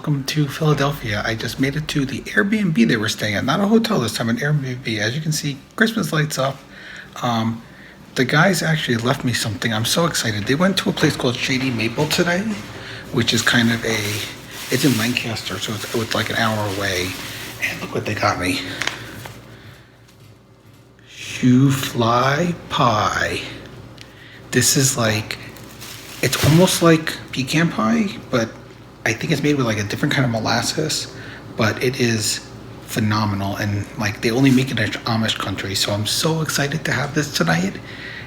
welcome to Philadelphia. I just made it to the Airbnb they were staying at, not a hotel this time, an Airbnb. As you can see, Christmas lights up. The guys actually left me something. I'm so excited. They went to a place called Shady Maple today, which is kind of it's in Lancaster, so it's like an hour away. And look what they got me. Shoe fly pie. This is like, it's almost like pecan pie, but I think it's made with like a different kind of molasses, but it is phenomenal. And like they only make it in Amish country. So I'm so excited to have this tonight.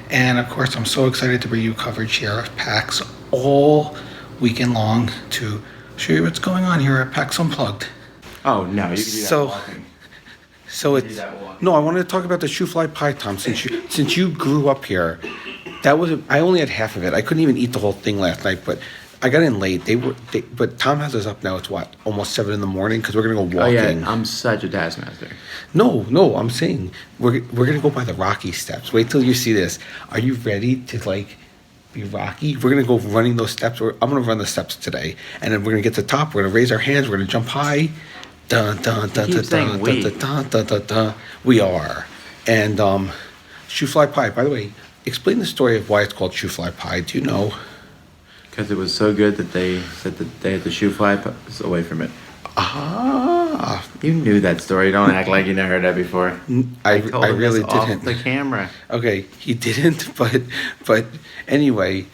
And of course, I'm so excited to bring you coverage here of PAX all weekend long to show you what's going on here at PAX Unplugged. Oh no, you can do that walking. So it's, no, I wanted to talk about the shoe fly pie, Tom, since you grew up here. I only had half of it. I couldn't even eat the whole thing last night, but I got in late. But Tom has us up now. It's what, almost 7 in the morning because we're gonna go walking. Oh yeah, I'm such a taskmaster. No, I'm saying we're gonna go by the Rocky steps. Wait till you see this. Are you ready to like be Rocky? We're gonna go running those steps. I'm gonna run the steps today, and then we're gonna get to the top. We're gonna raise our hands. We're gonna jump high. Dun dun dun dun dun dun dun dun dun dun. We are, and shoe fly pie. By the way, explain the story of why it's called shoe fly pie. Do you know? Because it was so good that they said that they had the shoe fly away from it. Ah, you knew that story. Don't act like you never heard that before. I really didn't. Off the camera. Okay, he didn't, but anyway,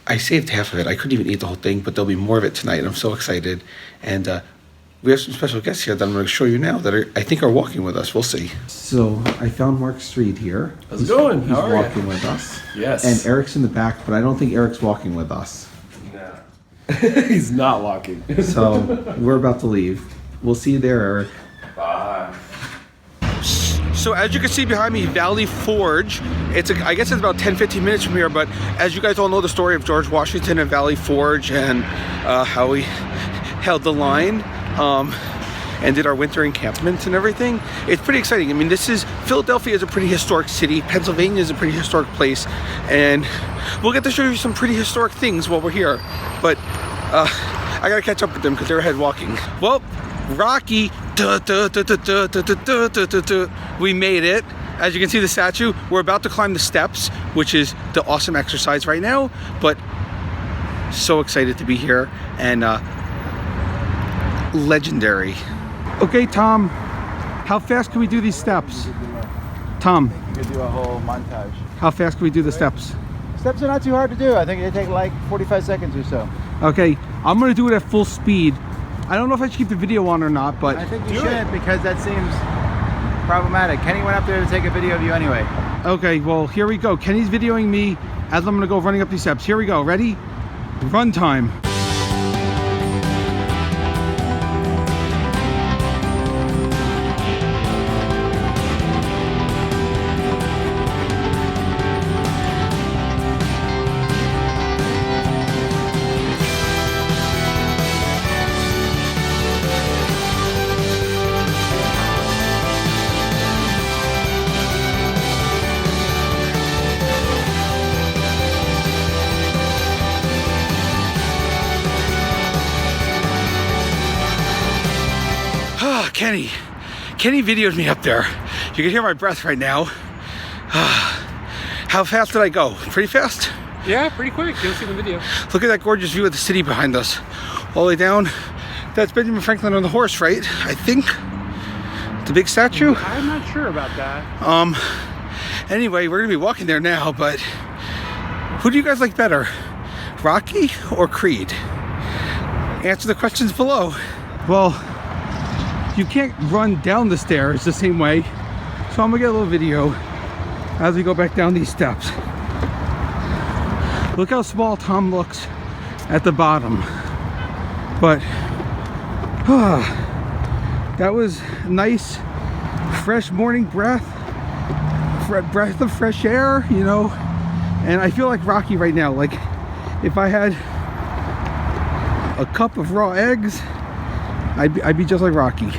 I saved half of it. I couldn't even eat the whole thing, but there'll be more of it tonight, and I'm so excited. And we have some special guests here that I'm going to show you now that I think are walking with us. We'll see. So I found Mark Street here. How's it going? He's walking with us. Yes. And Eric's in the back, but I don't think Eric's walking with us. No. He's not walking. So we're about to leave. We'll see you there, Eric. Bye. So as you can see behind me, Valley Forge. I guess it's about 10-15 minutes from here, but as you guys all know the story of George Washington and Valley Forge and how he held the line and did our winter encampments and everything. It's pretty exciting. I mean, Philadelphia is a pretty historic city. Pennsylvania is a pretty historic place, and we'll get to show you some pretty historic things while we're here. But I gotta catch up with them because they're ahead walking. Well, Rocky, we made it. As you can see the statue, we're about to climb the steps, which is the awesome exercise right now, but so excited to be here and legendary. Okay, Tom, how fast can we do these steps? Tom. You could do a whole montage. How fast can we do the steps? Steps are not too hard to do. I think they take like 45 seconds or so. Okay, I'm gonna do it at full speed. I don't know if I should keep the video on or not, but I think you should because that seems problematic. Kenny went up there to take a video of you anyway. Okay, well, here we go. Kenny's videoing me as I'm gonna go running up these steps. Here we go, ready? Run time. Kenny videoed me up there. You can hear my breath right now. How fast did I go? Pretty fast? Yeah, pretty quick. You'll see the video. Look at that gorgeous view of the city behind us. All the way down. That's Benjamin Franklin on the horse, right? I think. The big statue? I'm not sure about that. Anyway, we're gonna be walking there now, but who do you guys like better? Rocky or Creed? Answer the questions below. Well, you can't run down the stairs the same way, so I'm gonna get a little video as we go back down these steps. Look how small Tom looks at the bottom, but that was nice, fresh morning breath of fresh air, you know. And I feel like Rocky right now. Like if I had a cup of raw eggs, I'd be just like Rocky.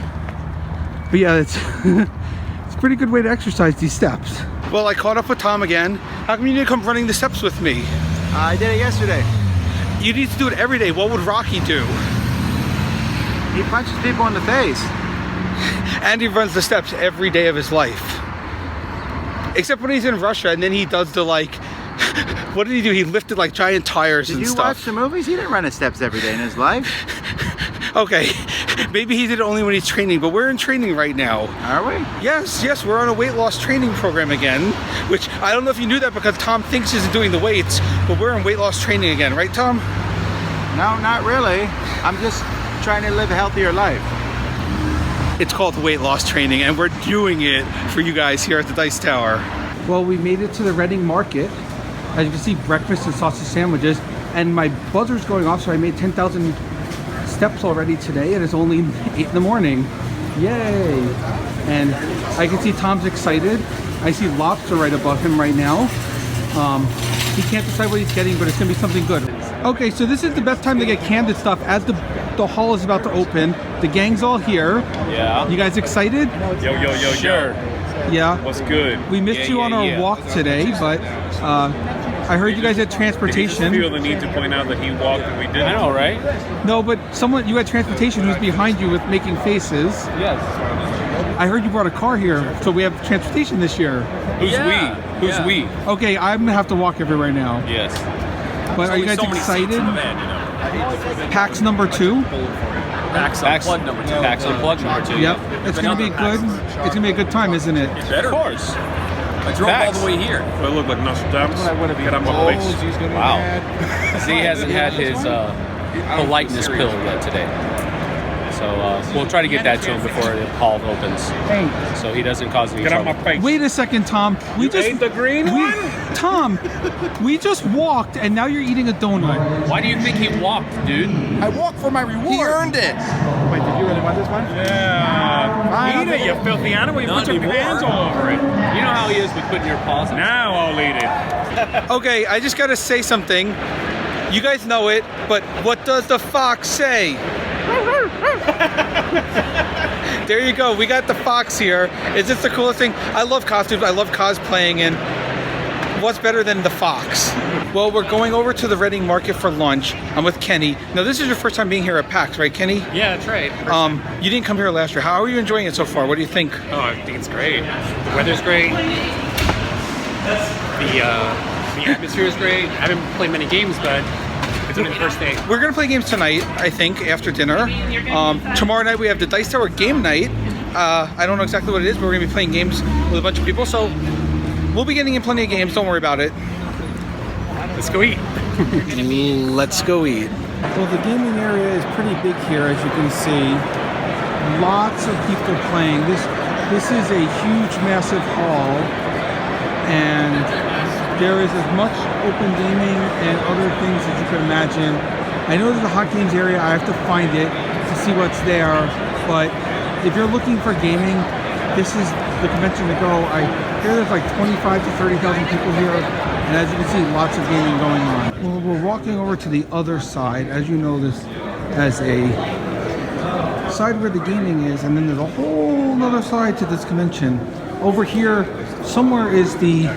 But yeah, it's it's a pretty good way to exercise these steps. Well, I caught up with Tom again. How come you didn't come running the steps with me? I did it yesterday. You need to do it every day. What would Rocky do? He punches people in the face. And he runs the steps every day of his life. Except when he's in Russia, and then he does the like, what did he do? He lifted like giant tires and stuff. Did you watch the movies? He didn't run his steps every day in his life. Okay, maybe he did it only when he's training, but we're in training right now. Are we? Yes, we're on a weight loss training program again, which I don't know if you knew that because Tom thinks he's doing the weights, but we're in weight loss training again, right, Tom? No, not really. I'm just trying to live a healthier life. It's called weight loss training, and we're doing it for you guys here at the Dice Tower. Well, we made it to the Reading Market. As you can see, breakfast and sausage sandwiches, and my buzzer's going off, so I made 10,000 steps already today, and it's only 8 in the morning. Yay! And I can see Tom's excited. I see lobster right above him right now. He can't decide what he's getting, but it's gonna be something good. Okay, so this is the best time to get candid stuff as the hall is about to open. The gang's all here. Yeah. You guys excited? Yo. Sure. Yeah. What's good? We missed you on our walk today, but I heard you guys had transportation. I feel the need to point out that he walked and we didn't. I know, right? No, but you had transportation who's behind you with making faces. Yes. I heard you brought a car here, so we have transportation this year. Who's we? Who's we? Okay, I'm gonna have to walk everywhere now. Yes. But are you guys excited? PAX number 2. PAX Unplugged number 2. PAX Unplugged number 2. Yep. It's gonna be good. It's gonna be a good time, isn't it? Of course. I drove all the way here. I look like Nostradamus. Get out my face. Wow. See, he hasn't had his politeness pill yet today. So we'll try to get that to him before the hall opens. Thanks. So he doesn't cause any Get out trouble. my face. Wait a second, Tom. We just ate the green one? Tom, we just walked, and now you're eating a donut. Why do you think he walked, dude? I walked for my reward. He earned it. Wait, did you really want this one? Yeah. Eat it, you filthy animal. You put your hands all over it. You know how he is with putting your paws in. Now I'll eat it. Okay, I just gotta say something. You guys know it, but what does the fox say? There you go. We got the fox here. Is this the coolest thing? I love costumes. I love cosplaying, and what's better than the fox? Well, we're going over to the Reading Market for lunch. I'm with Kenny. Now, this is your first time being here at PAX, right, Kenny? Yeah, that's right. You didn't come here last year. How are you enjoying it so far? What do you think? Oh, I think it's great. The weather's great. The atmosphere is great. I haven't played many games, but it's only the first day. We're gonna play games tonight, I think, after dinner. Tomorrow night we have the Dice Tower game night. I don't know exactly what it is, but we're gonna be playing games with a bunch of people. So we'll be getting in plenty of games. Don't worry about it. Let's go eat. Let's go eat. Well, the gaming area is pretty big here, as you can see. Lots of people playing. This is a huge, massive hall, and there is as much open gaming and other things as you can imagine. I know there's a hot games area. I have to find it to see what's there, but if you're looking for gaming, this is the convention to go. I hear there's like 25 to 30,000 people here, and as you can see, lots of gaming going on. Well, we're walking over to the other side. As you know, this has a side where the gaming is, and then there's a whole other side to this convention. Over here, somewhere is the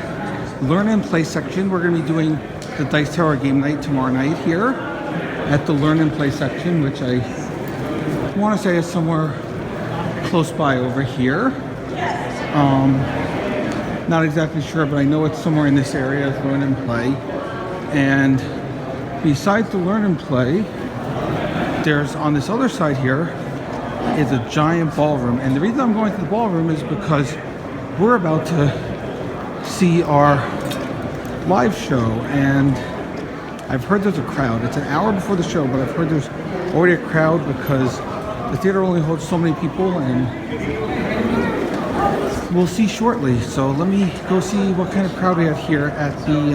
Learn and Play section. We're going to be doing the Dice Tower game night tomorrow night here at the Learn and Play section, which I want to say is somewhere close by over here. Not exactly sure, but I know it's somewhere in this area, Learn and Play. And besides the Learn and Play, there's on this other side here is a giant ballroom. And the reason I'm going to the ballroom is because we're about to see our live show, and I've heard there's a crowd. It's an hour before the show, but I've heard there's already a crowd because the theater only holds so many people, and we'll see shortly. So let me go see what kind of crowd we have here at the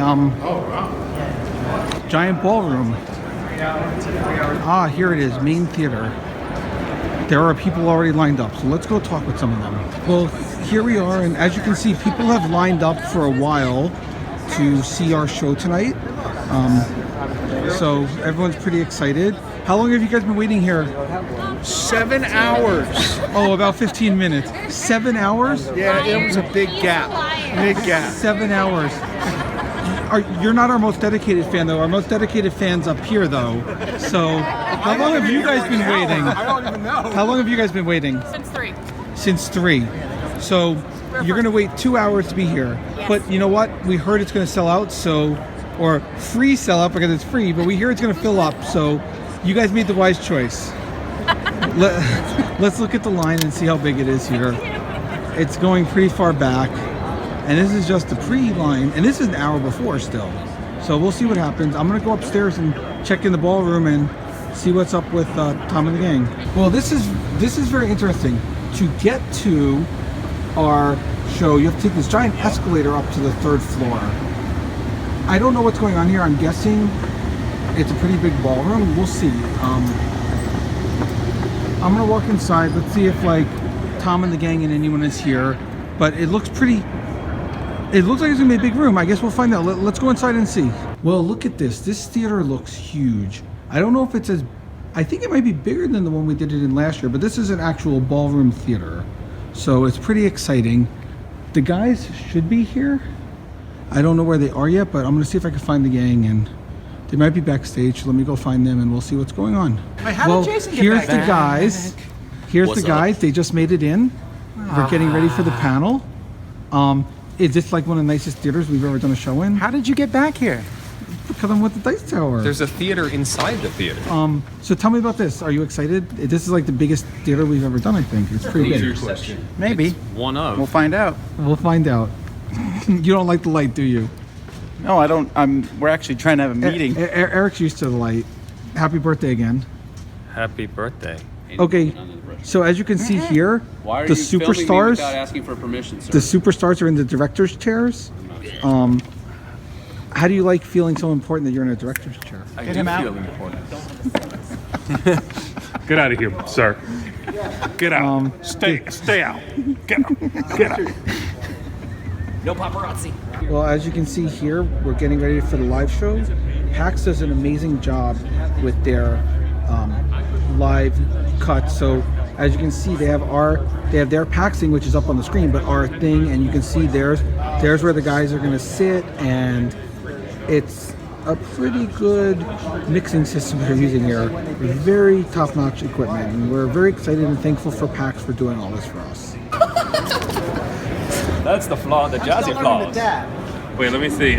giant ballroom. Ah, here it is, main theater. There are people already lined up, so let's go talk with some of them. Well, here we are, and as you can see, people have lined up for a while to see our show tonight. So everyone's pretty excited. How long have you guys been waiting here? 7 hours. Oh, about 15 minutes. 7 hours? Yeah, it was a big gap. Big gap. 7 hours. You're not our most dedicated fan, though. Our most dedicated fan's up here, though. So How long have you guys been waiting? I don't even know. How long have you guys been waiting? Since 3. Since 3. So you're gonna wait 2 hours to be here. Yes. But you know what? We heard it's gonna sell out, so or free sell out because it's free, but we hear it's gonna fill up, so you guys made the wise choice. Let's look at the line and see how big it is here. It's going pretty far back, and this is just the pre-line, and this is an hour before still. So we'll see what happens. I'm gonna go upstairs and check in the ballroom and see what's up with Tom and the gang. Well, this is very interesting. To get to our show, you have to take this giant escalator up to the 3rd floor. I don't know what's going on here. I'm guessing it's a pretty big ballroom. We'll see. I'm gonna walk inside. Let's see if like Tom and the gang and anyone is here. But it looks pretty. It looks like it's gonna be a big room. I guess we'll find out. Let's go inside and see. Well, look at this. This theater looks huge. I don't know if it's as. I think it might be bigger than the one we did it in last year. But this is an actual ballroom theater, so it's pretty exciting. The guys should be here. I don't know where they are yet, but I'm gonna see if I can find the gang, and they might be backstage. Let me go find them, and we'll see what's going on. Wait, how did Jason get here's back? the guys. Here's What's the guys. They just made it in. We're getting ready for the panel. Is this like one of the nicest theaters we've ever done a show in? How did you get back here? Because I'm with the Dice Tower. There's a theater inside the theater. So tell me about this. Are you excited? This is like the biggest theater we've ever done, I think. It's pretty big. Maybe. One of. We'll find out. We'll find out. You don't like the light, do you? No, I don't. We're actually trying to have a meeting. Eric's used to the light. Happy birthday again. Happy birthday. Okay, so as you can see here, Why are the you filming me superstars, without asking for permission, sir? the superstars are in the director's chairs. How do you like feeling so important that you're in a director's chair? Get him out. Feel important. Get out of here, sir. Get out. Stay out. Get out. Get out. No paparazzi. Well, as you can see here, we're getting ready for the live show. PAX does an amazing job with their live cuts. So as you can see, they have their PAXing, which is up on the screen, but our thing, and you can see there's where the guys are gonna sit, and it's a pretty good mixing system they're using here. Very top-notch equipment, and we're very excited and thankful for PAX for doing all this for us. That's the flaw, the jazzy flaws. Wait, let me see.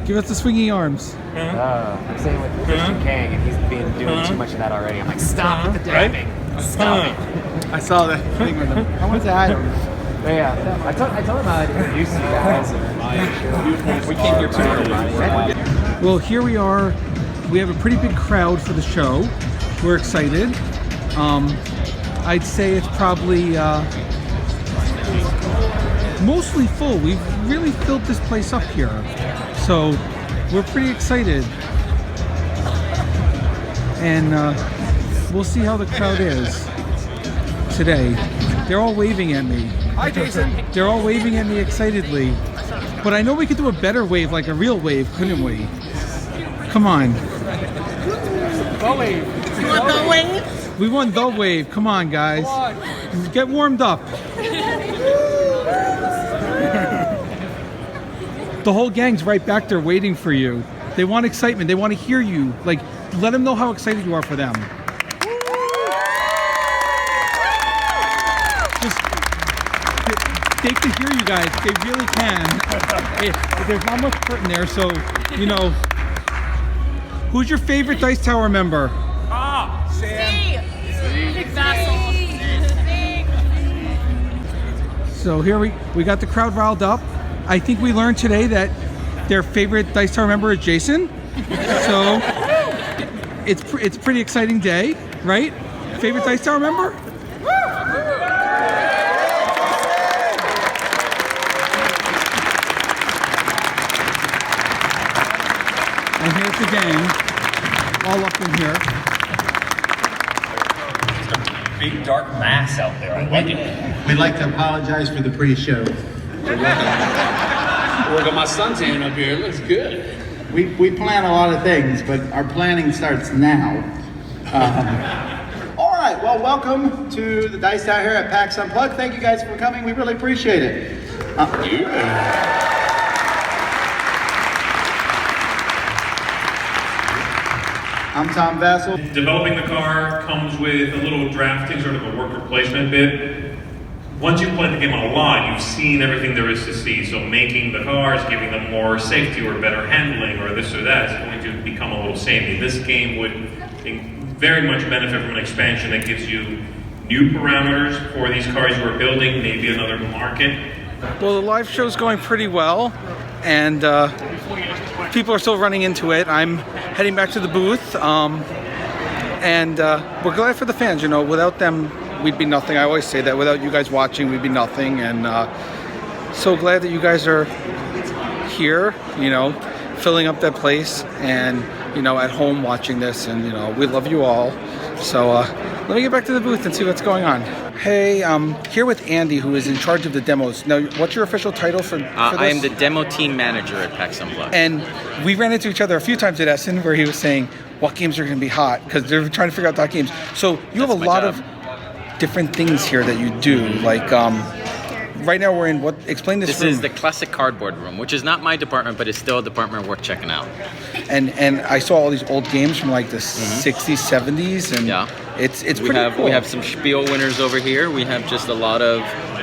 Give us the swinging arms. I'm saying with Christian Kang, and he's been doing too much of that already. I'm like, stop with the dabbing. Stop it. I saw that thing with him. I want to say hi to him. But yeah, I told him how to introduce you guys. We came here tonight. Well, here we are. We have a pretty big crowd for the show. We're excited. I'd say it's probably mostly full. We've really filled this place up here. So we're pretty excited. And we'll see how the crowd is today. They're all waving at me. Hi, Jason. They're all waving at me excitedly. But I know we could do a better wave, like a real wave, couldn't we? Come on. The wave. You want the wave? We won the wave. Come on, guys. Get warmed up. The whole gang's right back there waiting for you. They want excitement. They want to hear you. Like, let them know how excited you are for them. Just, they can hear you guys. They really can. There's not much curtain there, so, you know. Who's your favorite Dice Tower member? Sam. Big vassal. So here we got the crowd riled up. I think we learned today that their favorite Dice Tower member is Jason. So it's a pretty exciting day, right? Favorite Dice Tower member? And here's the gang, all up in here. Big dark mass out there. I like it. We'd like to apologize for the pre-show. Look at my suntan up here. It looks good. We plan a lot of things, but our planning starts now. All right, well, welcome to the Dice Tower here at PAX Unplugged. Thank you guys for coming. We really appreciate it. I'm Tom Vassell. Developing the car comes with a little drafting, sort of a worker placement bit. Once you've played the game a lot, you've seen everything there is to see. So making the cars, giving them more safety or better handling or this or that is going to become a little samey. This game would very much benefit from an expansion that gives you new parameters for these cars you are building, maybe another market. Well, the live show's going pretty well, and people are still running into it. I'm heading back to the booth, and we're glad for the fans. You know, without them, we'd be nothing. I always say that. Without you guys watching, we'd be nothing. And so glad that you guys are here, you know, filling up that place and, you know, at home watching this. And, you know, we love you all. So let me get back to the booth and see what's going on. Hey, I'm here with Andy, who is in charge of the demos. Now, what's your official title for this? I am the demo team manager at PAXU Unplugged. And we ran into each other a few times at Essen where he was saying what games are going to be hot because they're trying to figure out that games. So you have a lot of different things here that you do. Like right now we're in what? Explain this room. This is the classic cardboard room, which is not my department, but it's still a department worth checking out. And I saw all these old games from like the 60s, 70s, and it's pretty cool. We have some Spiel winners over here. We have just a lot of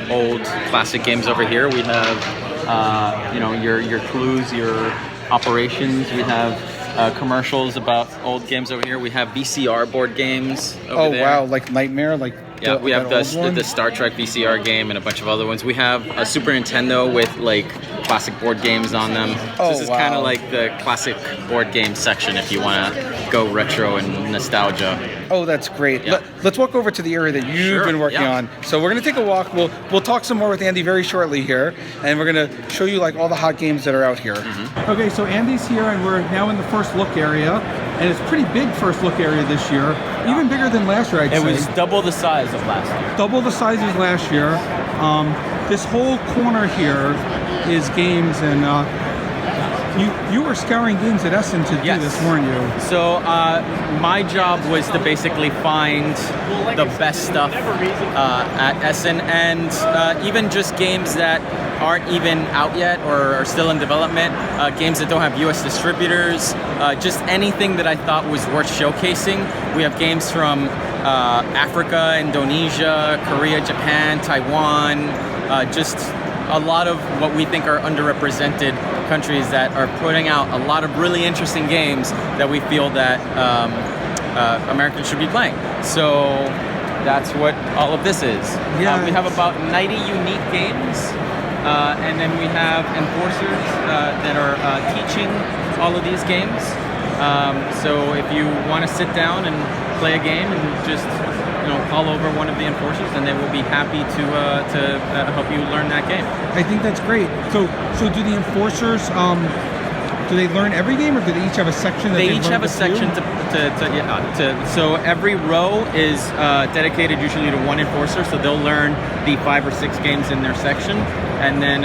old classic games over here. We have you know, your clues, your operations. We have commercials about old games over here. We have VCR board games over there. Wow, like Nightmare, like yeah, we have the Star Trek VCR game and a bunch of other ones. We have a Super Nintendo with like classic board games on them. So this is kind of like the classic board game section if you want to go retro and nostalgia. Oh, that's great. Yeah. Let's walk over to the area that you've been working on. So we're going to take a walk. We'll talk some more with Andy very shortly here, and we're going to show you like all the hot games that are out here. Okay, so Andy's here, and we're now in the first look area, and it's pretty big first look area this year, even bigger than last year, I'd say. It was double the size of last year. Double the size as last year. This whole corner here is games, and you were scouring games at Essen to do this, weren't you? So my job was to basically find the best stuff at Essen, and even just games that aren't even out yet or are still in development, games that don't have US distributors, just anything that I thought was worth showcasing. We have games from Africa, Indonesia, Korea, Japan, Taiwan, just a lot of what we think are underrepresented countries that are putting out a lot of really interesting games that we feel that Americans should be playing. So that's what all of this is. We have about 90 unique games, and then we have enforcers that are teaching all of these games. So if you want to sit down and play a game and just call over one of the enforcers, and they will be happy to help you learn that game. I think that's great. So do the enforcers, do they learn every game, or do they each have a section that they each have a section so every row is dedicated usually to one enforcer, so they'll learn the 5 or 6 games in their section, and then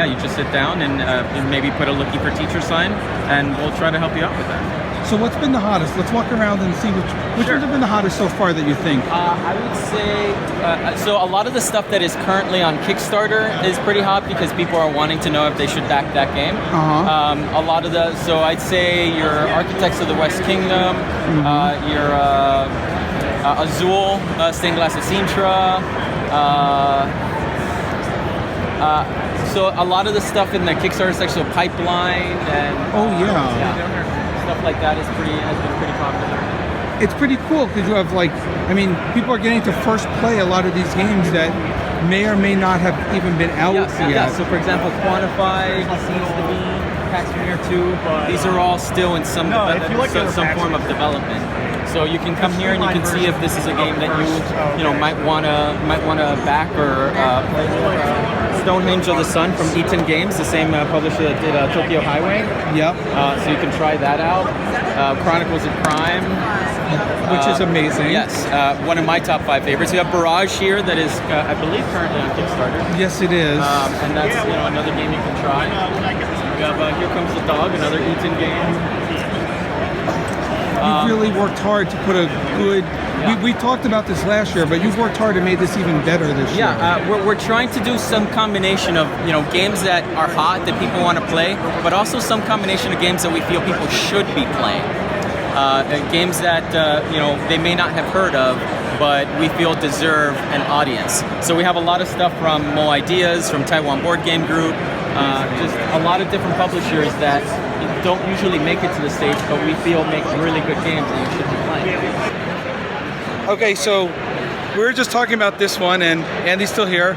you just sit down and maybe put a looking for teacher sign, and we'll try to help you out with that. So what's been the hottest? Let's walk around and see which ones have been the hottest so far that you think? I would say, so a lot of the stuff that is currently on Kickstarter is pretty hot because people are wanting to know if they should back that game. A lot of so I'd say your Architects of the West Kingdom, your Azul, Stained Glass of Sintra, so a lot of the stuff in the Kickstarter section, so Pipeline and stuff like that has been pretty popular. It's pretty cool because you have people are getting to first play a lot of these games that may or may not have even been out yet. Yeah. So for example, Quantify, Seas to Be, PAXU 2, these are all still in some form of development. So you can come here and you can see if this is a game that you might wanna back or play. Stonehenge of the Sun from Eaton Games, the same publisher that did Tokyo Highway. So you can try that out. Chronicles of Crime, which is amazing. Yes, one of my top 5 favorites. We have Barrage here that is, I believe, currently on Kickstarter. Yes, it is. And that's another game you can try. We have Here Comes the Dog, another Eaton game. You've really worked hard to put a good... We talked about this last year, but you've worked hard and made this even better this year. We're trying to do some combination of games that are hot that people want to play, but also some combination of games that we feel people should be playing. games that they may not have heard of, but we feel deserve an audience. So we have a lot of stuff from Mo Ideas, from Taiwan Board Game Group, just a lot of different publishers that don't usually make it to the States, but we feel make really good games that you should be playing. Okay, so we were just talking about this one, and Andy's still here.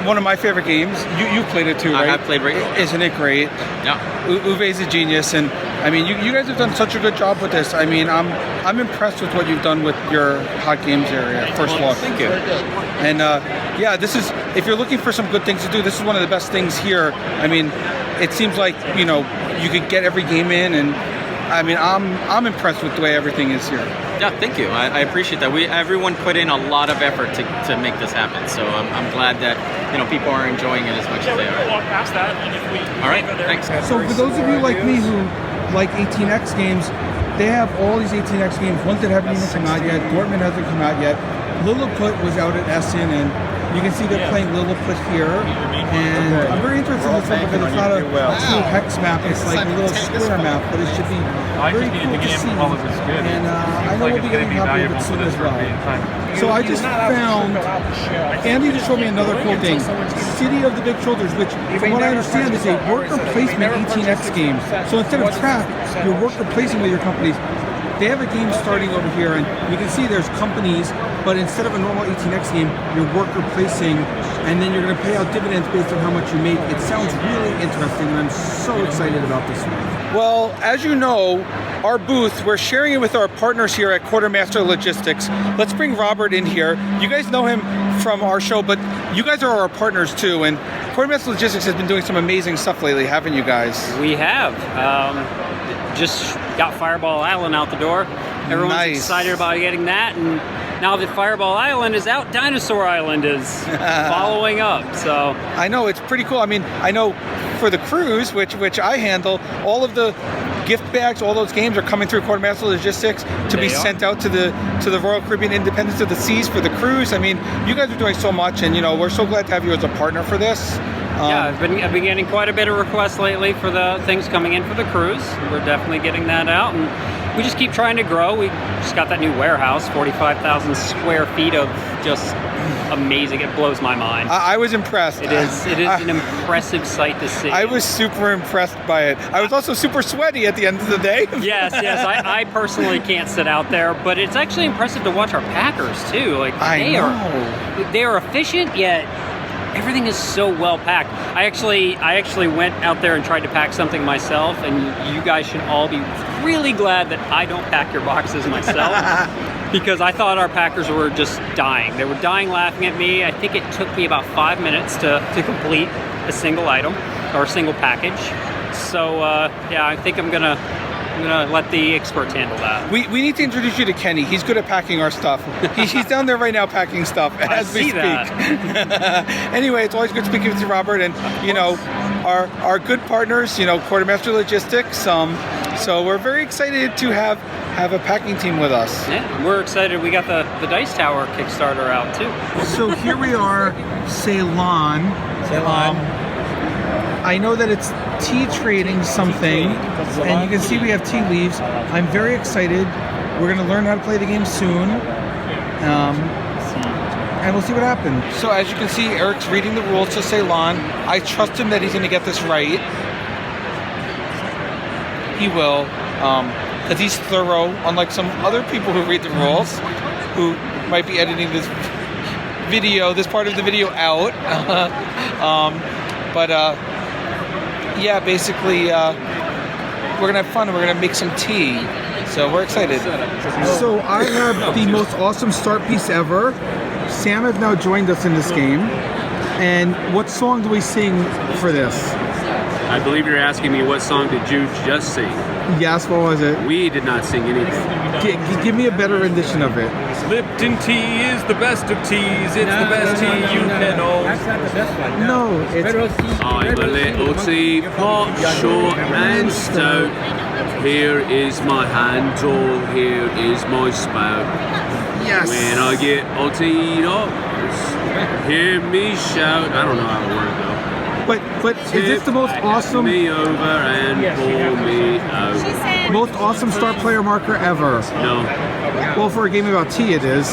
One of my favorite games. You played it too, right? I have played it. Isn't it great? Yeah. Uwe's a genius, and I mean, you guys have done such a good job with this. I mean, I'm impressed with what you've done with your hot games area. First look. Thank you. And yeah, this is, if you're looking for some good things to do, this is one of the best things here. I mean, it seems like you could get every game in, and I mean, I'm impressed with the way everything is here. Yeah, thank you. I appreciate that. Everyone put in a lot of effort to make this happen. So I'm glad that people are enjoying it as much as they are. All right, thanks. So for those of you like me who like 18X games, they have all these 18X games. Ones that haven't even come out yet. Dortmund hasn't come out yet. Lilliput was out at Essen, and you can see they're playing Lilliput here. And I'm very interested in this one because it's not a true hex map. It's like a little square map, but it should be very cool to see. And I know we'll be getting a copy of it soon as well. So I just found, Andy just showed me another cool thing. City of the Big Shoulders, which from what I understand is a worker placement 18X game. So instead of trap, you're worker placing with your companies. They have a game starting over here, and you can see there's companies, but instead of a normal 18X game, you're worker placing, and then you're going to pay out dividends based on how much you make. It sounds really interesting, and I'm so excited about this one. Well, as you know, our booth, we're sharing it with our partners here at Quartermaster Logistics. Let's bring Robert in here. You guys know him from our show, but you guys are our partners too, and Quartermaster Logistics has been doing some amazing stuff lately, haven't you guys? We have. Just got Fireball Island out the door. Everyone's excited about getting that, and now that Fireball Island is out, Dinosaur Island is following up. So I know, it's pretty cool. I mean, I know for the cruise, which I handle, all of the gift bags, all those games are coming through Quartermaster Logistics to be sent out to the Royal Caribbean Independence of the Seas for the cruise. I mean, you guys are doing so much, and we're so glad to have you as a partner for this. Yeah, I've been getting quite a bit of requests lately for the things coming in for the cruise. We're definitely getting that out, and we just keep trying to grow. We just got that new warehouse, 45,000 square feet of just amazing. It blows my mind. I was impressed. It is an impressive sight to see. I was super impressed by it. I was also super sweaty at the end of the day. Yes. I personally can't sit out there, but it's actually impressive to watch our packers too. Like they are efficient, yet everything is so well packed. I actually went out there and tried to pack something myself, and you guys should all be really glad that I don't pack your boxes myself. Because I thought our packers were just dying. They were dying laughing at me. I think it took me about 5 minutes to complete a single item or a single package. So yeah, I think I'm gonna let the experts handle that. We need to introduce you to Kenny. He's good at packing our stuff. He's down there right now packing stuff as we speak. Anyway, it's always good speaking with you, Robert, and our good partners, Quartermaster Logistics. So we're very excited to have a packing team with us. Yeah, we're excited. We got the Dice Tower Kickstarter out too. So here we are, Ceylon. I know that it's tea trading something, and you can see we have tea leaves. I'm very excited. We're going to learn how to play the game soon, and we'll see what happens. So as you can see, Eric's reading the rules to Ceylon. I trust him that he's going to get this right. He will, because he's thorough, unlike some other people who read the rules, who might be editing this part of the video out. Yeah, basically, we're gonna have fun and we're gonna make some tea. So we're excited. So I have the most awesome start piece ever. Sam has now joined us in this game. And what song do we sing for this? I believe you're asking me what song did you just sing? Yes, what was it? We did not sing anything. Give me a better rendition of it. Lipton tea is the best of teas. It's the best tea you can own. That's not the best one. No, it's... I'm a little teapot, short and stout. Here is my handle, here is my spout. Yes. When I get all teed up, hear me shout. I don't know how to word though. But is this the most awesome? Me over and pour me out. Most awesome star player marker ever. No. Well, for a game about tea, it is.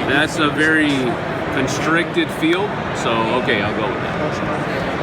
That's a very constricted field, so okay, I'll go with that.